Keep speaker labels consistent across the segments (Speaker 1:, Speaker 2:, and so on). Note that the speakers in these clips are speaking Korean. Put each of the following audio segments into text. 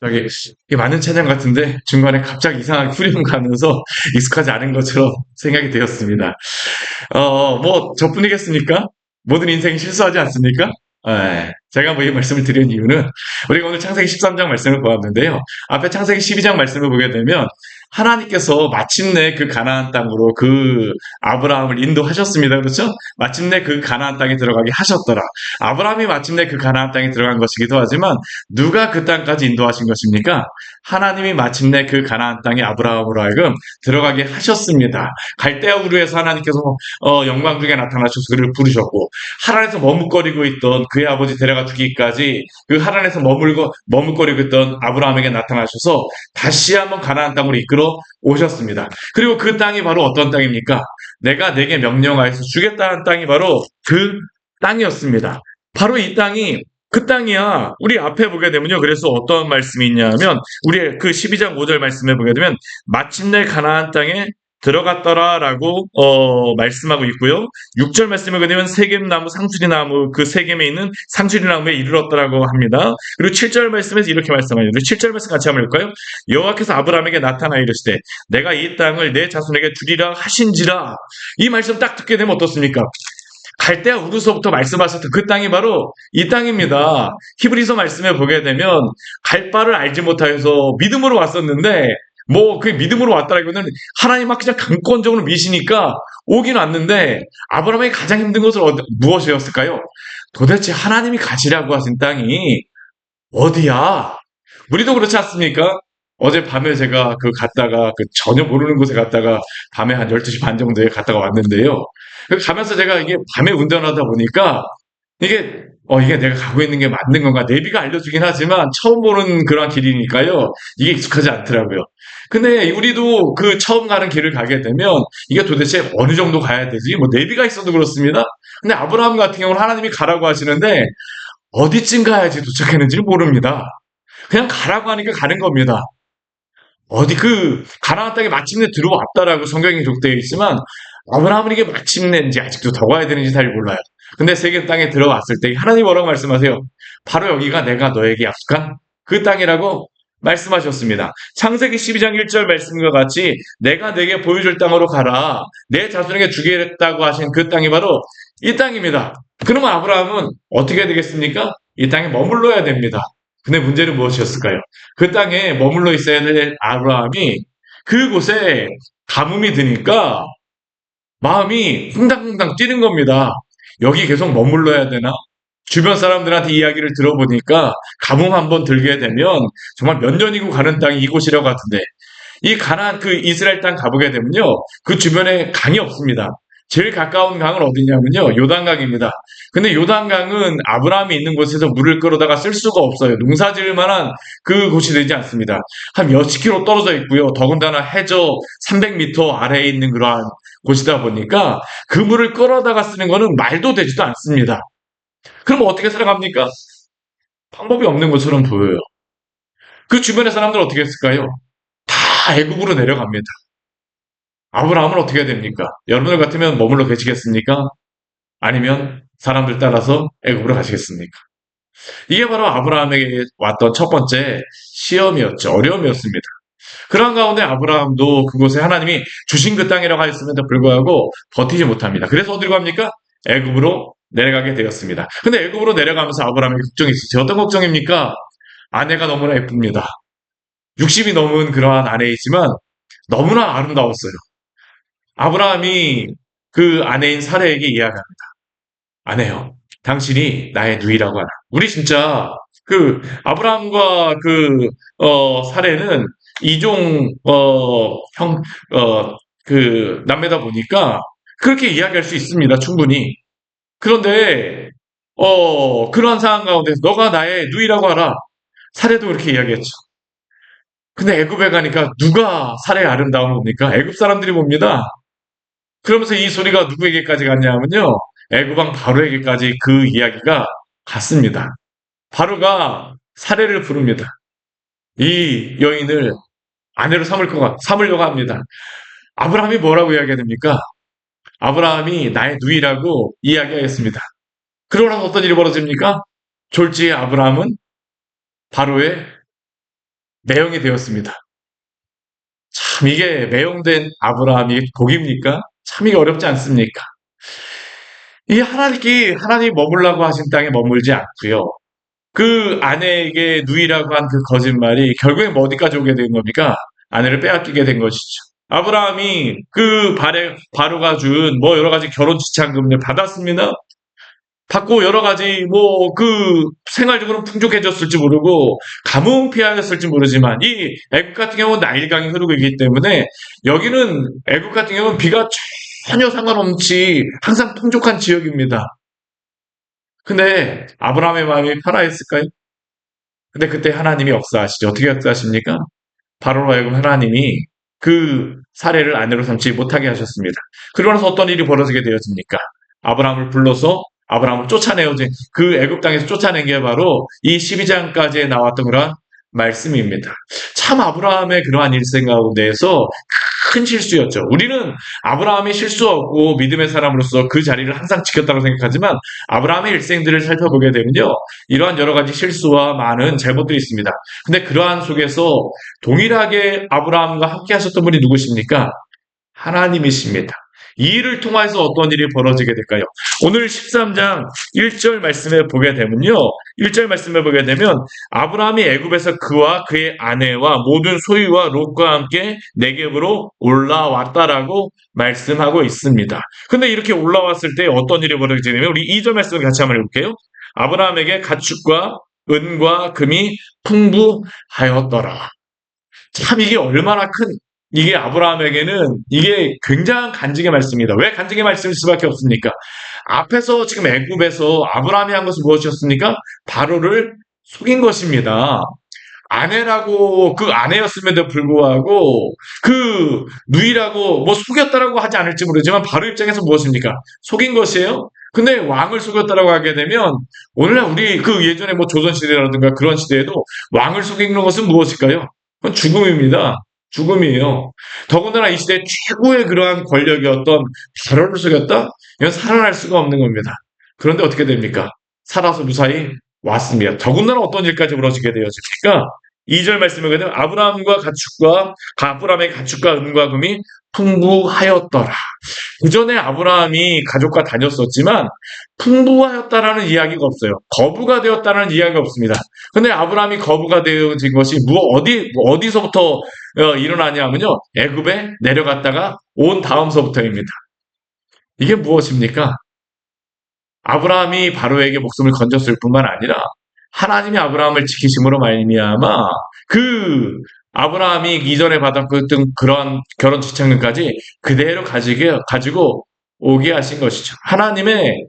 Speaker 1: 저기 이게 맞는 찬양 같은데 중간에 갑자기 이상하게 후렴 가면서 익숙하지 않은 것처럼 생각이 되었습니다. 뭐 저뿐이겠습니까? 모든 인생이 실수하지 않습니까? 예, 제가 뭐 이 말씀을 드린 이유는 우리가 오늘 창세기 13장 말씀을 보았는데요. 앞에 창세기 12장 말씀을 보게 되면 하나님께서 마침내 그 가나안 땅으로 그 아브라함을 인도하셨습니다. 그렇죠? 마침내 그 가나안 땅에 들어가게 하셨더라. 아브라함이 마침내 그 가나안 땅에 들어간 것이기도 하지만 누가 그 땅까지 인도하신 것입니까? 하나님이 마침내 그 가나안 땅에 아브라함으로 하여금 들어가게 하셨습니다. 갈대아 우르에서 하나님께서 영광 중에 나타나셔서 그를 부르셨고 하란에서 머뭇거리고 있던 그의 아버지 데려가 주기까지 그 하란에서 머뭇거리고 있던 아브라함에게 나타나셔서 다시 한번 가나안 땅으로 이끌어 오셨습니다. 그리고 그 땅이 바로 어떤 땅입니까? 내가 내게 명령하여서 주겠다는 땅이 바로 그 땅이었습니다. 바로 이 땅이 그 땅이야. 우리 앞에 보게 되면요. 그래서 어떤 말씀이 있냐면 우리 그 12장 5절 말씀에 보게 되면 마침내 가나안 땅에 들어갔더라라고 말씀하고 있고요. 6절 말씀에 보게 되면 세겜나무 상수리나무 그 세겜에 있는 상수리나무에 이르렀더라고 합니다. 그리고 7절 말씀에서 이렇게 말씀하죠. 7절 말씀 같이 한번 볼까요? 여호와께서 아브라함에게 나타나 이르시되 내가 이 땅을 내 자손에게 주리라 하신지라. 이 말씀 딱 듣게 되면 어떻습니까? 갈대아 우르서부터 말씀하셨던 그 땅이 바로 이 땅입니다. 히브리서 말씀에 보게 되면 갈 바를 알지 못하여서 믿음으로 왔었는데 뭐 그 믿음으로 왔다라기보다는 하나님 막 그냥 강권적으로 미시니까 오긴 왔는데 아브라함이 가장 힘든 것은 무엇이었을까요? 도대체 하나님이 가지라고 하신 땅이 어디야? 우리도 그렇지 않습니까? 어제 밤에 제가 그 갔다가 그 전혀 모르는 곳에 갔다가 밤에 한 12시 반 정도에 갔다가 왔는데요. 그 가면서 제가 이게 밤에 운전하다 보니까 이게 내가 가고 있는 게 맞는 건가? 내비가 알려주긴 하지만 처음 보는 그런 길이니까요. 이게 익숙하지 않더라고요. 근데 우리도 그 처음 가는 길을 가게 되면 이게 도대체 어느 정도 가야 되지? 뭐 내비가 있어도 그렇습니다. 근데 아브라함 같은 경우는 하나님이 가라고 하시는데 어디쯤 가야지 도착했는지를 모릅니다. 그냥 가라고 하니까 가는 겁니다. 어디 그 가나안 땅에 마침내 들어왔다라고 성경에 기록되어 있지만 아브라함은 이게 마침내인지 아직도 더 가야 되는지 잘 몰라요. 근데 세겜 땅에 들어왔을 때 하나님 뭐라고 말씀하세요? 바로 여기가 내가 너에게 약속한 그 땅이라고 말씀하셨습니다. 창세기 12장 1절 말씀과 같이 내가 내게 보여줄 땅으로 가라. 내 자손에게 주겠다고 하신 그 땅이 바로 이 땅입니다. 그러면 아브라함은 어떻게 되겠습니까? 이 땅에 머물러야 됩니다. 근데 문제는 무엇이었을까요? 그 땅에 머물러 있어야 될 아브라함이 그곳에 가뭄이 드니까 마음이 쿵당쿵당 뛰는 겁니다. 여기 계속 머물러야 되나? 주변 사람들한테 이야기를 들어보니까 가뭄 한번 들게 되면 정말 몇 년이고 가는 땅이 이곳이라고 같은데 이 가나안 그 이스라엘 땅 가보게 되면요. 그 주변에 강이 없습니다. 제일 가까운 강은 어디냐면요. 요단강입니다. 근데 요단강은 아브라함이 있는 곳에서 물을 끌어다가 쓸 수가 없어요. 농사 지을 만한 그 곳이 되지 않습니다. 한 몇십 킬로 떨어져 있고요. 더군다나 해저 300m 아래에 있는 그러한 곳이다 보니까 그 물을 끌어다가 쓰는 거는 말도 되지도 않습니다. 그럼 어떻게 살아갑니까? 방법이 없는 것처럼 보여요. 그 주변의 사람들은 어떻게 했을까요? 다 애국으로 내려갑니다. 아브라함은 어떻게 해야 됩니까? 여러분들 같으면 머물러 계시겠습니까? 아니면 사람들 따라서 애국으로 가시겠습니까? 이게 바로 아브라함에게 왔던 첫 번째 시험이었죠. 어려움이었습니다. 그런 가운데 아브라함도 그곳에 하나님이 주신 그 땅이라고 하였음에도 불구하고 버티지 못합니다. 그래서 어디로 갑니까? 애굽으로 내려가게 되었습니다. 근데 애굽으로 내려가면서 아브라함에게 걱정이 있었죠. 어떤 걱정입니까? 아내가 너무나 예쁩니다. 60이 넘은 그러한 아내이지만 너무나 아름다웠어요. 아브라함이 그 아내인 사레에게 이야기합니다. 아내요, 당신이 나의 누이라고 하라. 우리 진짜 그 아브라함과 그 사레는 이종 형 그 남매다 보니까 그렇게 이야기할 수 있습니다. 충분히. 그런데 그러한 상황 가운데서 너가 나의 누이라고 하라. 사례도 그렇게 이야기했죠. 근데 애굽에 가니까 누가 사례의 아름다움을 봅니까? 애굽 사람들이 봅니다. 그러면서 이 소리가 누구에게까지 갔냐면요. 애굽왕 바로에게까지 그 이야기가 갔습니다. 바로가 사례를 부릅니다. 이 여인을 아내로 삼으려고 합니다. 아브라함이 뭐라고 이야기합니까? 아브라함이 나의 누이라고 이야기하였습니다. 그러고 나서 어떤 일이 벌어집니까? 졸지에 아브라함은 바로의 매형이 되었습니다. 참 이게 매형된 아브라함이 복입니까? 참 이게 어렵지 않습니까? 이 하나님이 머물라고 하신 땅에 머물지 않고요. 그 아내에게 누이라고 한 그 거짓말이 결국엔 어디까지 오게 된 겁니까? 아내를 빼앗기게 된 것이죠. 아브라함이 그 바로가 준 뭐 여러 가지 결혼 지참금을 받았습니다. 받고 여러 가지 뭐 그 생활적으로 풍족해졌을지 모르고 가뭄 피하였을지 모르지만 이 애굽 같은 경우는 나일강이 흐르고 있기 때문에 여기는 애굽 같은 경우는 비가 전혀 상관없이 항상 풍족한 지역입니다. 근데 아브라함의 마음이 편하였을까요? 근데 그때 하나님이 역사하시죠. 어떻게 역사하십니까? 바로로 하여금 하나님이 그 사례를 아내로 삼지 못하게 하셨습니다. 그러고 나서 어떤 일이 벌어지게 되었습니까? 아브라함을 불러서 아브라함을 쫓아내어진 그 애굽 땅에서 쫓아낸 게 바로 이 12장까지에 나왔던 그런 말씀입니다. 참 아브라함의 그러한 일생 가운데에서 큰 실수였죠. 우리는 아브라함이 실수 없고 믿음의 사람으로서 그 자리를 항상 지켰다고 생각하지만 아브라함의 일생들을 살펴보게 되면요. 이러한 여러 가지 실수와 많은 잘못들이 있습니다. 근데 그러한 속에서 동일하게 아브라함과 함께 하셨던 분이 누구십니까? 하나님이십니다. 이 일을 통해서 어떤 일이 벌어지게 될까요? 오늘 13장 1절 말씀에 보게 되면요. 1절 말씀에 보게 되면 아브라함이 애굽에서 그와 그의 아내와 모든 소유와 롯과 함께 네겝으로 올라왔다라고 말씀하고 있습니다. 근데 이렇게 올라왔을 때 어떤 일이 벌어지냐면 우리 2절 말씀을 같이 한번 해볼게요. 아브라함에게 가축과 은과 금이 풍부하였더라. 참 이게 얼마나 큰 이게 아브라함에게는 이게 굉장한 간증의 말씀입니다. 왜 간증의 말씀일 수밖에 없습니까? 앞에서 지금 애굽에서 아브라함이 한 것은 무엇이었습니까? 바로를 속인 것입니다. 아내라고 그 아내였음에도 불구하고 그 누이라고 뭐 속였다라고 하지 않을지 모르지만 바로 입장에서 무엇입니까? 속인 것이에요. 근데 왕을 속였다라고 하게 되면 오늘날 우리 그 예전에 뭐 조선 시대라든가 그런 시대에도 왕을 속이는 것은 무엇일까요? 그건 죽음입니다. 죽음이에요. 더군다나 이 시대 최고의 그러한 권력이었던 바로를 속였다? 이건 살아날 수가 없는 겁니다. 그런데 어떻게 됩니까? 살아서 무사히 왔습니다. 더군다나 어떤 일까지 벌어지게 되었습니까? 2절 말씀에 보면 아브라함의 가축과 은과 금이 풍부하였더라. 그 전에 아브라함이 가족과 다녔었지만 풍부하였다라는 이야기가 없어요. 거부가 되었다는 이야기가 없습니다. 근데 아브라함이 거부가 되어진 것이 어디서부터 일어나냐면요. 애굽에 내려갔다가 온 다음서부터입니다. 이게 무엇입니까? 아브라함이 바로에게 목숨을 건졌을 뿐만 아니라 하나님이 아브라함을 지키심으로 말미암아 그 아브라함이 이전에 받았던 그런 결혼 지참금까지 그대로 가지고 오게 하신 것이죠. 하나님의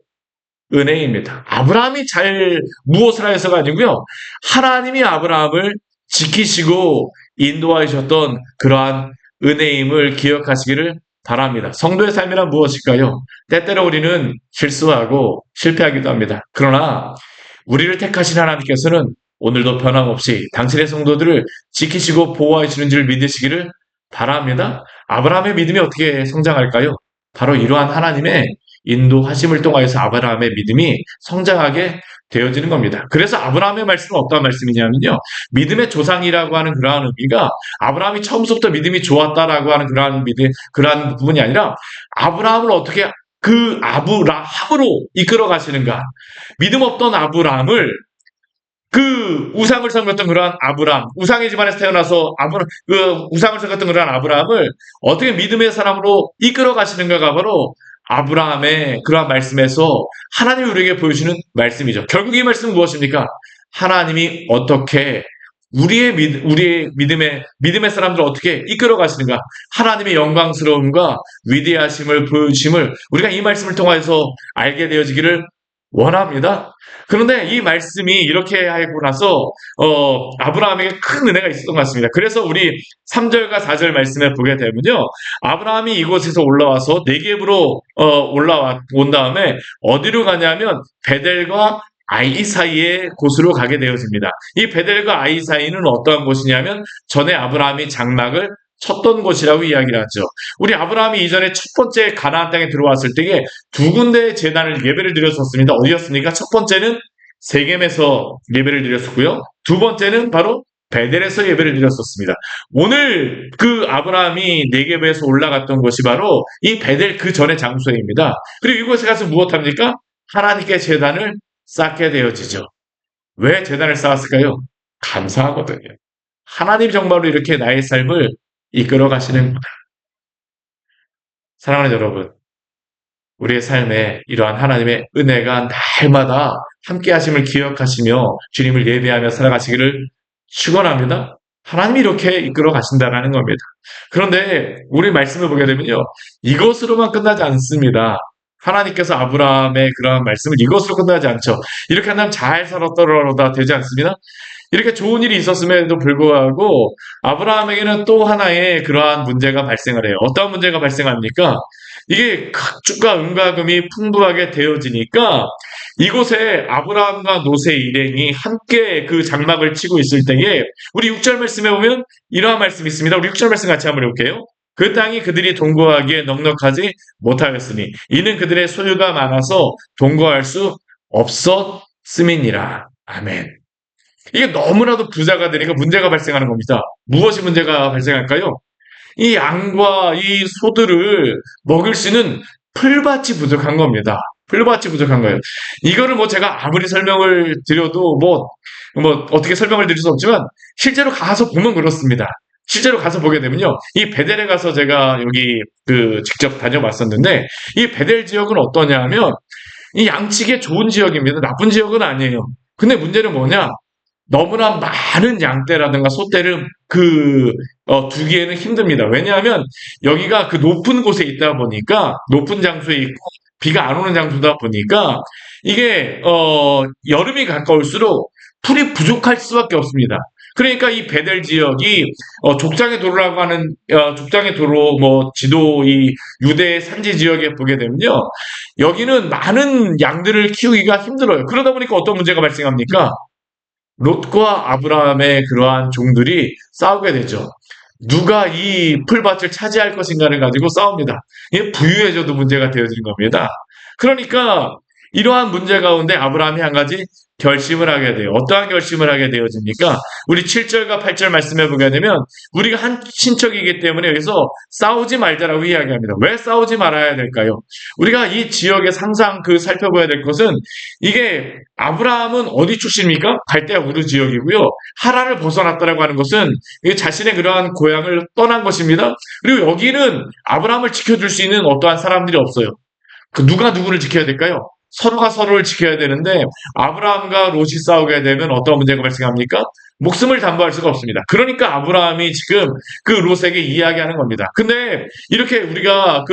Speaker 1: 은혜입니다. 아브라함이 잘 무엇을 하여서가 아니고요. 하나님이 아브라함을 지키시고 인도하셨던 그러한 은혜임을 기억하시기를 바랍니다. 성도의 삶이란 무엇일까요? 때때로 우리는 실수하고 실패하기도 합니다. 그러나 우리를 택하신 하나님께서는 오늘도 변함없이 당신의 성도들을 지키시고 보호하시는 줄 믿으시기를 바랍니다. 아브라함의 믿음이 어떻게 성장할까요? 바로 이러한 하나님의 인도하심을 통하여서 아브라함의 믿음이 성장하게 되어지는 겁니다. 그래서 아브라함의 말씀은 어떤 말씀이냐면요. 믿음의 조상이라고 하는 그러한 의미가 아브라함이 처음부터 믿음이 좋았다라고 하는 그러한 부분이 아니라 아브라함을 어떻게 그 아브라함으로 이끌어 가시는가. 믿음 없던 아브라함을 그 우상을 섬겼던 그러한 아브라함, 우상의 집안에서 태어나서 그 우상을 섬겼던 그러한 아브라함을 어떻게 믿음의 사람으로 이끌어 가시는가가 바로 아브라함의 그러한 말씀에서 하나님이 우리에게 보여주는 말씀이죠. 결국 이 말씀은 무엇입니까? 하나님이 어떻게 우리의 믿음의 사람들을 어떻게 이끌어 가시는가? 하나님의 영광스러움과 위대하심을 보여주심을 우리가 이 말씀을 통해서 알게 되어지기를 원합니다. 그런데 이 말씀이 이렇게 하고 나서 아브라함에게 큰 은혜가 있었던 것 같습니다. 그래서 우리 3절과 4절 말씀에 보게 되면요. 아브라함이 이곳에서 올라와서 네겝으로 온 다음에 어디로 가냐면 베델과 아이 사이의 곳으로 가게 되어집니다. 이 베델과 아이 사이는 어떠한 곳이냐면 전에 아브라함이 장막을 쳤던 곳이라고 이야기를 하죠. 우리 아브라함이 이전에 첫 번째 가나안 땅에 들어왔을 때에 두 군데의 제단을 예배를 드렸었습니다. 어디였습니까? 첫 번째는 세겜에서 예배를 드렸었고요. 두 번째는 바로 베델에서 예배를 드렸었습니다. 오늘 그 아브라함이 네게브에서 올라갔던 곳이 바로 이 베델 그 전의 장소입니다. 그리고 이곳에 가서 무엇합니까? 하나님께 제단을 쌓게 되어지죠. 왜 제단을 쌓았을까요? 감사하거든요. 하나님 정말로 이렇게 나의 삶을 이끌어 가시는 사랑하는 여러분, 우리의 삶에 이러한 하나님의 은혜가 날마다 함께 하심을 기억하시며 주님을 예배하며 살아가시기를 축원합니다. 하나님이 이렇게 이끌어 가신다라는 겁니다. 그런데 우리 말씀을 보게 되면요. 이것으로만 끝나지 않습니다. 하나님께서 아브라함의 그러한 말씀을 이것으로 끝나지 않죠. 이렇게 한다면 잘 살았더라도 되지 않습니다. 이렇게 좋은 일이 있었음에도 불구하고 아브라함에게는 또 하나의 그러한 문제가 발생을 해요. 어떤 문제가 발생합니까? 이게 각축과 은과 금이 풍부하게 되어지니까 이곳에 아브라함과 롯의 일행이 함께 그 장막을 치고 있을 때에 우리 6절 말씀에 보면 이러한 말씀이 있습니다. 우리 6절 말씀 같이 한번 해볼게요. 그 땅이 그들이 동거하기에 넉넉하지 못하였으니 이는 그들의 소유가 많아서 동거할 수 없었음이니라. 아멘. 이게 너무나도 부자가 되니까 문제가 발생하는 겁니다. 무엇이 문제가 발생할까요? 이 양과 이 소들을 먹일 수 있는 풀밭이 부족한 겁니다. 풀밭이 부족한 거예요. 이거를 뭐 제가 아무리 설명을 드려도 뭐 어떻게 설명을 드릴 수 없지만 실제로 가서 보면 그렇습니다. 실제로 가서 보게 되면요. 이 베델에 가서 제가 여기 직접 다녀봤었는데 이 베델 지역은 어떠냐 하면 이 양치기에 좋은 지역입니다. 나쁜 지역은 아니에요. 근데 문제는 뭐냐? 너무나 많은 양떼라든가 소떼를 두기에는 힘듭니다. 왜냐하면 여기가 그 높은 곳에 있다 보니까, 높은 장소에 있고, 비가 안 오는 장소다 보니까, 이게, 여름이 가까울수록 풀이 부족할 수밖에 없습니다. 그러니까 이 베델 지역이, 족장의 도로라고 하는, 족장의 도로, 지도, 이 유대 산지 지역에 보게 되면요. 여기는 많은 양들을 키우기가 힘들어요. 그러다 보니까 어떤 문제가 발생합니까? 롯과 아브라함의 그러한 종들이 싸우게 되죠. 누가 이 풀밭을 차지할 것인가를 가지고 싸웁니다. 이게 부유해져도 문제가 되어지는 겁니다. 그러니까 이러한 문제 가운데 아브라함이 한 가지 결심을 하게 돼요. 어떠한 결심을 하게 되어집니까? 우리 7절과 8절 말씀해 보게 되면 우리가 한 친척이기 때문에 여기서 싸우지 말자라고 이야기합니다. 왜 싸우지 말아야 될까요? 우리가 이 지역에 항상 살펴봐야 될 것은 이게 아브라함은 어디 출신입니까? 갈대아 우르 지역이고요. 하란을 벗어났다라고 하는 것은 자신의 그러한 고향을 떠난 것입니다. 그리고 여기는 아브라함을 지켜줄 수 있는 어떠한 사람들이 없어요. 누가 누구를 지켜야 될까요? 서로가 서로를 지켜야 되는데 아브라함과 롯이 싸우게 되면 어떤 문제가 발생합니까? 목숨을 담보할 수가 없습니다. 그러니까 아브라함이 지금 그 롯에게 이야기하는 겁니다. 근데 이렇게 우리가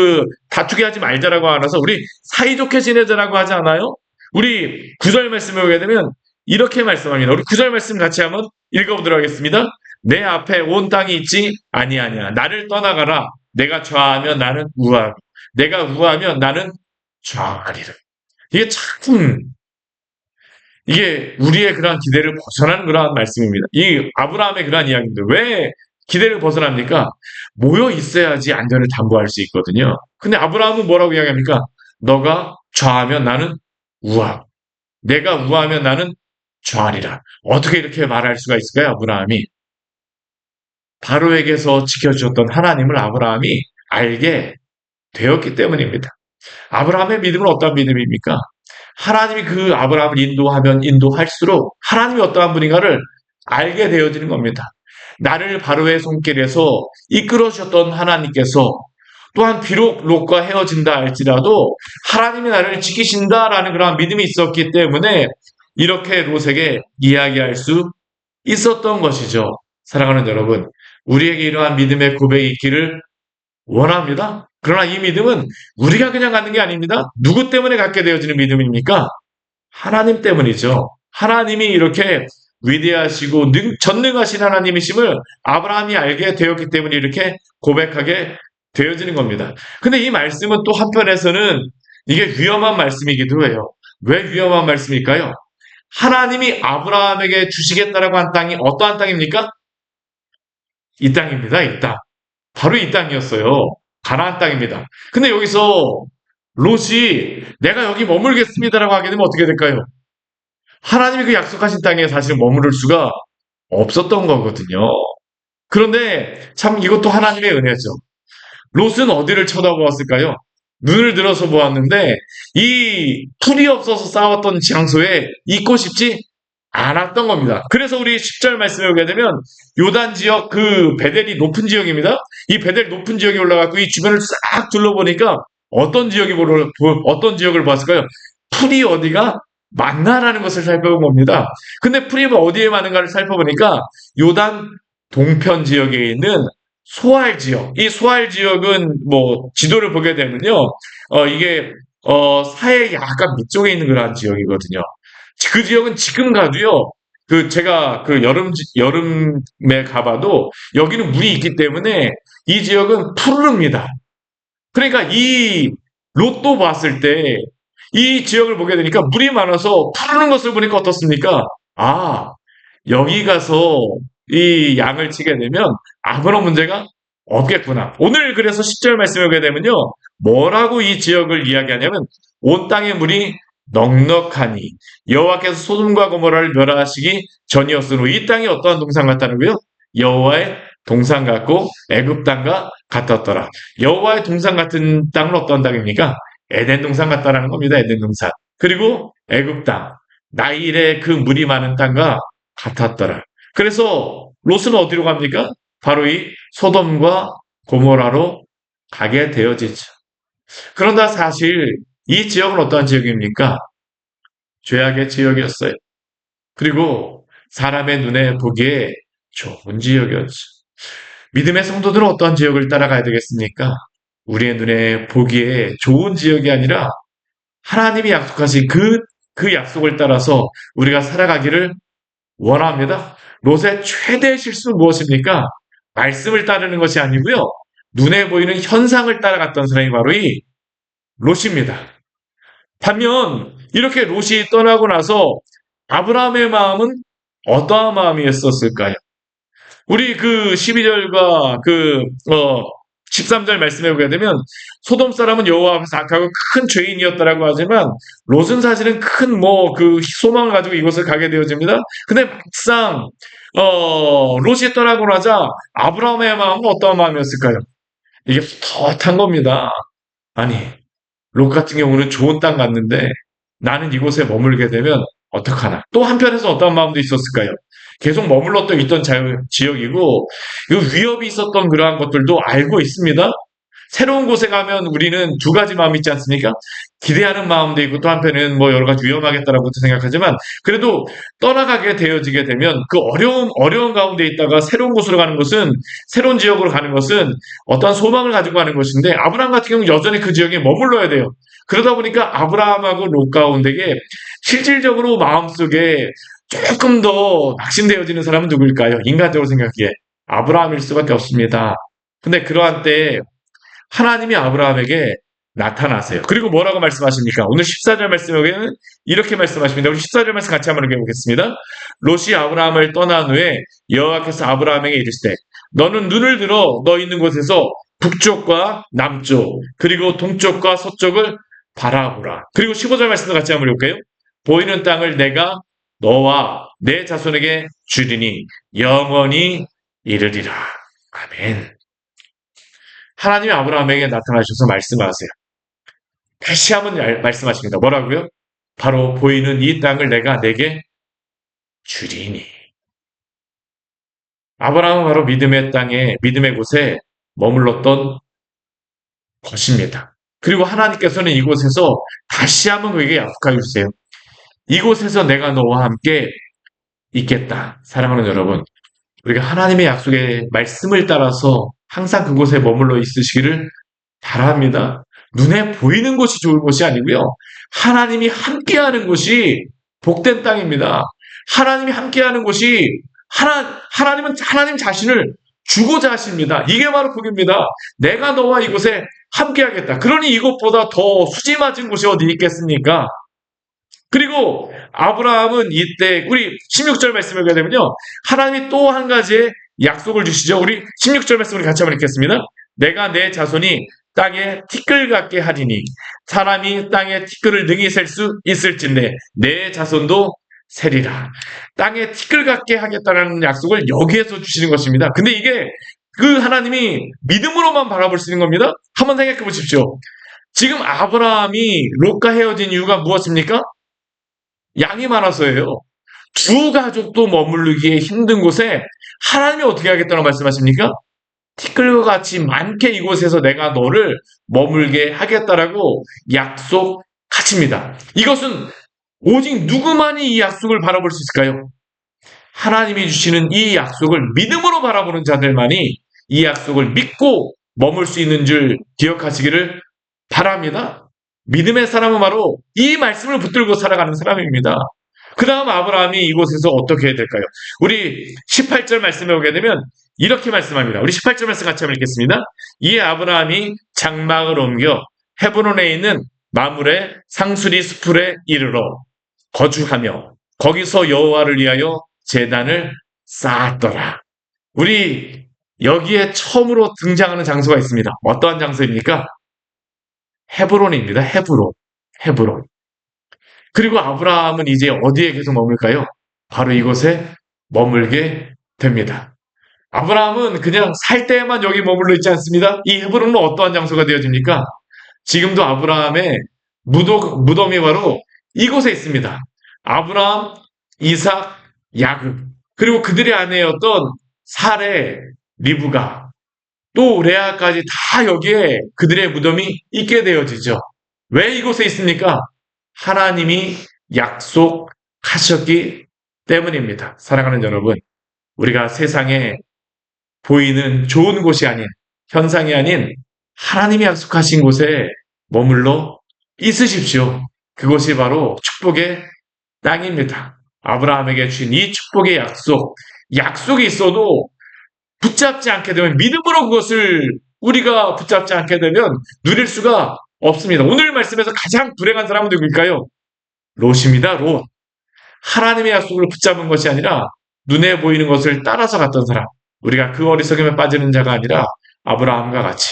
Speaker 1: 다투게 하지 말자라고 하면서 우리 사이좋게 지내자라고 하지 않아요? 우리 9절 말씀을 보게 되면 이렇게 말씀합니다. 우리 9절 말씀 같이 한번 읽어보도록 하겠습니다. 내 앞에 온 땅이 있지 아니하냐. 나를 떠나가라. 내가 좌하면 나는 우하고 내가 우하면 나는 좌하리라. 이게 참 이게 우리의 그러한 기대를 벗어나는 그러한 말씀입니다. 이 아브라함의 그러한 이야기인데 왜 기대를 벗어납니까? 모여 있어야지 안전을 담보할 수 있거든요. 근데 아브라함은 뭐라고 이야기합니까? 너가 좌하면 나는 우하고 내가 우하면 나는 좌하리라. 어떻게 이렇게 말할 수가 있을까요? 아브라함이 바로에게서 지켜주셨던 하나님을 아브라함이 알게 되었기 때문입니다. 아브라함의 믿음은 어떠한 믿음입니까? 하나님이 그 아브라함을 인도하면 인도할수록 하나님이 어떠한 분인가를 알게 되어지는 겁니다. 나를 바로의 손길에서 이끌어 주셨던 하나님께서 또한 비록 롯과 헤어진다 할지라도 하나님이 나를 지키신다라는 그런 믿음이 있었기 때문에 이렇게 롯에게 이야기할 수 있었던 것이죠. 사랑하는 여러분, 우리에게 이러한 믿음의 고백이 있기를 원합니다. 그러나 이 믿음은 우리가 그냥 갖는 게 아닙니다. 누구 때문에 갖게 되어지는 믿음입니까? 하나님 때문이죠. 하나님이 이렇게 위대하시고 전능하신 하나님이심을 아브라함이 알게 되었기 때문에 이렇게 고백하게 되어지는 겁니다. 근데 이 말씀은 또 한편에서는 이게 위험한 말씀이기도 해요. 왜 위험한 말씀일까요? 하나님이 아브라함에게 주시겠다라고 한 땅이 어떠한 땅입니까? 이 땅입니다. 이 땅. 바로 이 땅이었어요. 가나안 땅입니다. 근데 여기서 롯이 내가 여기 머물겠습니다라고 하게 되면 어떻게 될까요? 하나님이 그 약속하신 땅에 사실 머무를 수가 없었던 거거든요. 그런데 참 이것도 하나님의 은혜죠. 롯은 어디를 쳐다보았을까요? 눈을 들어서 보았는데 이 풀이 없어서 싸웠던 장소에 있고 싶지 않았던 겁니다. 그래서 우리 10절 말씀에 오게 되면 요단 지역 그 베델이 높은 지역입니다. 이 베델 높은 지역에 올라갔고 이 주변을 싹 둘러보니까 어떤 지역을 봤을까요? 풀이 어디가 많나라는 것을 살펴본 겁니다. 근데 풀이 어디에 많은가를 살펴보니까 요단 동편 지역에 있는 소알 지역. 이 소알 지역은 뭐 지도를 보게 되면요. 이게 사해 약간 밑쪽에 있는 그러한 지역이거든요. 그 지역은 지금 가도요. 그 제가 그 여름에 가봐도 여기는 물이 있기 때문에 이 지역은 푸르릅니다. 그러니까 이 로또 봤을 때 이 지역을 보게 되니까 물이 많아서 푸르는 것을 보니까 어떻습니까? 아, 여기 가서 이 양을 치게 되면 아무런 문제가 없겠구나. 오늘 그래서 10절 말씀을 보게 되면요. 뭐라고 이 지역을 이야기하냐면 온 땅의 물이 넉넉하니 여호와께서 소돔과 고모라를 멸하시기 전이었으므로 이 땅이 어떠한 동산 같다는거요? 여호와의 동산 같고 애굽 땅과 같았더라. 여호와의 동산 같은 땅은 어떤 땅입니까? 에덴 동산 같다라는 겁니다. 에덴 동산. 그리고 애굽 땅, 나일의 그 물이 많은 땅과 같았더라. 그래서 롯은 어디로 갑니까? 바로 이 소돔과 고모라로 가게 되어지죠. 그런데 사실 이 지역은 어떠한 지역입니까? 죄악의 지역이었어요. 그리고 사람의 눈에 보기에 좋은 지역이었죠. 믿음의 성도들은 어떠한 지역을 따라가야 되겠습니까? 우리의 눈에 보기에 좋은 지역이 아니라 하나님이 약속하신 그 약속을 따라서 우리가 살아가기를 원합니다. 롯의 최대 실수는 무엇입니까? 말씀을 따르는 것이 아니고요. 눈에 보이는 현상을 따라갔던 사람이 바로 이 롯입니다. 반면 이렇게 롯이 떠나고 나서 아브라함의 마음은 어떠한 마음이었을까요? 우리 그 12절과 13절 말씀해 보게 되면 소돔 사람은 여호와 앞에서 악하고 큰 죄인이었다라고 하지만 롯은 사실은 큰 그 소망을 가지고 이곳을 가게 되어집니다. 근데 막상 롯이 떠나고 나자 아브라함의 마음은 어떠한 마음이었을까요? 이게 떳한 겁니다. 아니 롯 같은 경우는 좋은 땅 갔는데 나는 이곳에 머물게 되면 어떡하나. 또 한편에서 어떤 마음도 있었을까요? 계속 머물렀던 있던 지역이고 위협이 있었던 그러한 것들도 알고 있습니다. 새로운 곳에 가면 우리는 두 가지 마음이 있지 않습니까? 기대하는 마음도 있고 또 한편은 여러 가지 위험하겠다라고 생각하지만 그래도 떠나가게 되어지게 되면 그 어려운 가운데 있다가 새로운 곳으로 가는 것은 새로운 지역으로 가는 것은 어떠한 소망을 가지고 가는 것인데 아브라함 같은 경우 여전히 그 지역에 머물러야 돼요. 그러다 보니까 아브라함하고 롯 가운데에 실질적으로 마음속에 조금 더 낙심되어지는 사람은 누구일까요? 인간적으로 생각하기에 아브라함일 수밖에 없습니다. 근데 그러한 때에 하나님이 아브라함에게 나타나세요. 그리고 뭐라고 말씀하십니까? 오늘 14절 말씀에는 이렇게 말씀하십니다. 우리 14절 말씀 같이 한번 읽어보겠습니다. 롯이 아브라함을 떠난 후에 여호와께서 아브라함에게 이르시되 너는 눈을 들어 너 있는 곳에서 북쪽과 남쪽 그리고 동쪽과 서쪽을 바라보라. 그리고 15절 말씀도 같이 한번 읽을까요? 보이는 땅을 내가 너와 내 자손에게 주리니 영원히 이르리라. 아멘. 하나님이 아브라함에게 나타나셔서 말씀하세요. 다시 한번 말씀하십니다. 뭐라고요? 바로 보이는 이 땅을 내가 내게 주리니. 아브라함은 바로 믿음의 땅에, 믿음의 곳에 머물렀던 것입니다. 그리고 하나님께서는 이곳에서 다시 한번 그에게 약속하여 주세요. 이곳에서 내가 너와 함께 있겠다. 사랑하는 여러분, 우리가 하나님의 약속의 말씀을 따라서 항상 그곳에 머물러 있으시기를 바랍니다. 눈에 보이는 곳이 좋은 곳이 아니고요. 하나님이 함께하는 곳이 복된 땅입니다. 하나님이 함께하는 곳이 하나님은 하나님 자신을 주고자 하십니다. 이게 바로 복입니다. 내가 너와 이곳에 함께하겠다. 그러니 이것보다 더 수지 맞은 곳이 어디 있겠습니까? 그리고 아브라함은 이때 우리 16절 말씀을 보게 되면요. 하나님이 또 한 가지의 약속을 주시죠. 우리 16절 말씀을 같이 한번 읽겠습니다. 내가 내 자손이 땅에 티끌 같게 하리니 사람이 땅에 티끌을 능히 셀 수 있을진데 내 자손도 세리라. 땅에 티끌 같게 하겠다는 약속을 여기에서 주시는 것입니다. 근데 이게 그 하나님이 믿음으로만 바라볼 수 있는 겁니다. 한번 생각해 보십시오. 지금 아브라함이 롯과 헤어진 이유가 무엇입니까? 양이 많아서예요. 두 가족도 머무르기에 힘든 곳에 하나님이 어떻게 하겠다고 말씀하십니까? 티끌과 같이 많게 이곳에서 내가 너를 머물게 하겠다라고 약속하십니다. 이것은 오직 누구만이 이 약속을 바라볼 수 있을까요? 하나님이 주시는 이 약속을 믿음으로 바라보는 자들만이 이 약속을 믿고 머물 수 있는 줄 기억하시기를 바랍니다. 믿음의 사람은 바로 이 말씀을 붙들고 살아가는 사람입니다. 그 다음 아브라함이 이곳에서 어떻게 해야 될까요? 우리 18절 말씀에 오게 되면 이렇게 말씀합니다. 우리 18절 말씀 같이 한번 읽겠습니다. 이에 아브라함이 장막을 옮겨 헤브론에 있는 마물의 상수리 숲에 이르러 거주하며 거기서 여호와를 위하여 제단을 쌓았더라. 우리 여기에 처음으로 등장하는 장소가 있습니다. 어떠한 장소입니까? 헤브론입니다. 헤브론. 그리고 아브라함은 이제 어디에 계속 머물까요? 바로 이곳에 머물게 됩니다. 아브라함은 그냥 살 때에만 여기 머물러 있지 않습니다. 이 헤브론은 어떠한 장소가 되어집니까? 지금도 아브라함의 무덤이 바로 이곳에 있습니다. 아브라함, 이삭, 야곱, 그리고 그들의 아내였던 사레, 리브가, 또 레아까지 다 여기에 그들의 무덤이 있게 되어지죠. 왜 이곳에 있습니까? 하나님이 약속하셨기 때문입니다. 사랑하는 여러분, 우리가 세상에 보이는 좋은 곳이 아닌, 현상이 아닌 하나님이 약속하신 곳에 머물러 있으십시오. 그곳이 바로 축복의 땅입니다. 아브라함에게 주신 이 축복의 약속이 있어도 붙잡지 않게 되면, 믿음으로 그것을 우리가 붙잡지 않게 되면 누릴 수가 없습니다. 오늘 말씀에서 가장 불행한 사람은 누구일까요? 롯입니다. 롯. 하나님의 약속을 붙잡은 것이 아니라 눈에 보이는 것을 따라서 갔던 사람. 우리가 그 어리석음에 빠지는 자가 아니라 아브라함과 같이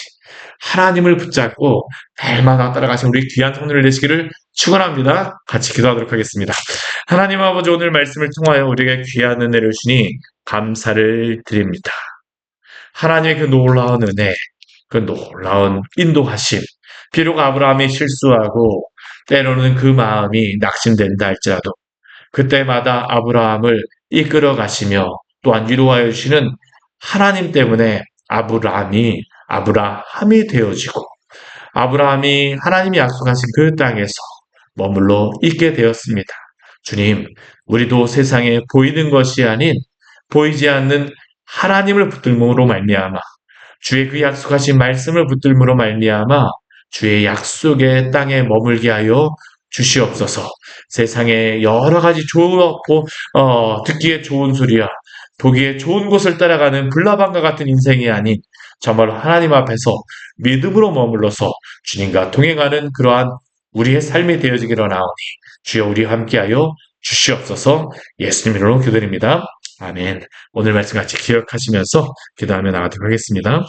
Speaker 1: 하나님을 붙잡고 날마다 따라가신 우리 귀한 성도를 되시기를 축원합니다. 같이 기도하도록 하겠습니다. 하나님 아버지, 오늘 말씀을 통하여 우리에게 귀한 은혜를 주시니 감사를 드립니다. 하나님의 그 놀라운 은혜, 그 놀라운 인도하심, 비록 아브라함이 실수하고 때로는 그 마음이 낙심된다 할지라도 그때마다 아브라함을 이끌어 가시며 또한 위로하여 주시는 하나님 때문에 아브라함이 되어지고, 아브라함이 하나님이 약속하신 그 땅에서 머물러 있게 되었습니다. 주님, 우리도 세상에 보이는 것이 아닌 보이지 않는 하나님을 붙들므로 말미암아, 주의 그 약속하신 말씀을 붙들므로 말미암아 주의 약속의 땅에 머물게 하여 주시옵소서. 세상에 여러 가지 듣기에 좋은 소리야, 보기에 좋은 곳을 따라가는 불나방과 같은 인생이 아닌 정말 하나님 앞에서 믿음으로 머물러서 주님과 동행하는 그러한 우리의 삶이 되어지기를 원하오니 주여 우리와 함께하여 주시옵소서. 예수님 이름으로 기도드립니다. 아멘. 오늘 말씀 같이 기억하시면서 기도하며 나가도록 하겠습니다.